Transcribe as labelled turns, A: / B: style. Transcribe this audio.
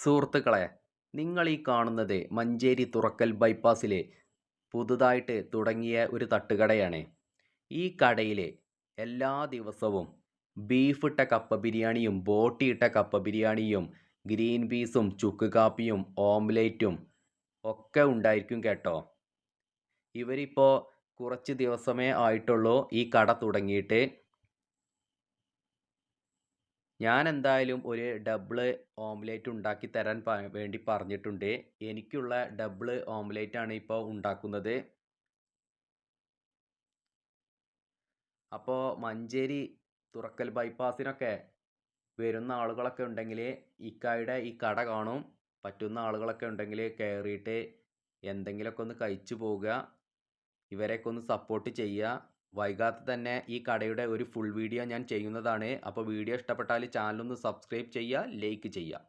A: സുഹൃത്തുക്കളെ, നിങ്ങൾ ഈ കാണുന്നത് മഞ്ചേരി തുറക്കൽ ബൈപ്പാസിലെ പുതുതായിട്ട് തുടങ്ങിയ ഒരു തട്ടുകടയാണ്. ഈ കടയിൽ എല്ലാ ദിവസവും ബീഫ് ഇട്ട കപ്പ ബിരിയാണിയും ബോട്ടി ഇട്ട കപ്പ ബിരിയാണിയും ഗ്രീൻ പീസും ചുക്ക് കാപ്പിയും ഓംലേറ്റും ഒക്കെ ഉണ്ടായിരിക്കും കേട്ടോ. ഇവരിപ്പോൾ കുറച്ച് ദിവസമേ ആയിട്ടുള്ളൂ ഈ കട തുടങ്ങിയിട്ട്. ഞാൻ എന്തായാലും ഒരു ഡബിള് ഓംലേറ്റ് ഉണ്ടാക്കി തരാൻ വേണ്ടി പറഞ്ഞിട്ടുണ്ട്. എനിക്കുള്ള ഡബിള് ഓംലേറ്റ് ആണ് ഇപ്പോൾ ഉണ്ടാക്കുന്നത്. അപ്പോൾ മഞ്ചേരി തുറക്കൽ ബൈപ്പാസിനൊക്കെ വരുന്ന ആളുകളൊക്കെ ഉണ്ടെങ്കിൽ ഇക്കായുടെ ഈ കട കാണും. പറ്റുന്ന ആളുകളൊക്കെ ഉണ്ടെങ്കിൽ കയറിയിട്ട് എന്തെങ്കിലുമൊക്കെ ഒന്ന് കഴിച്ചു പോവുക. ഇവരെയൊക്കെ ഒന്ന് സപ്പോർട്ട് ചെയ്യുക. വൈകാതെ തന്നെ ഈ കടയുടെ ഒരു ഫുൾ വീഡിയോ ഞാൻ ചെയ്യുന്നതാണ്. അപ്പോൾ വീഡിയോ ഇഷ്ടപ്പെട്ടാൽ ചാനലൊന്ന് സബ്സ്ക്രൈബ് ചെയ്യുക, ലൈക്ക് ചെയ്യുക.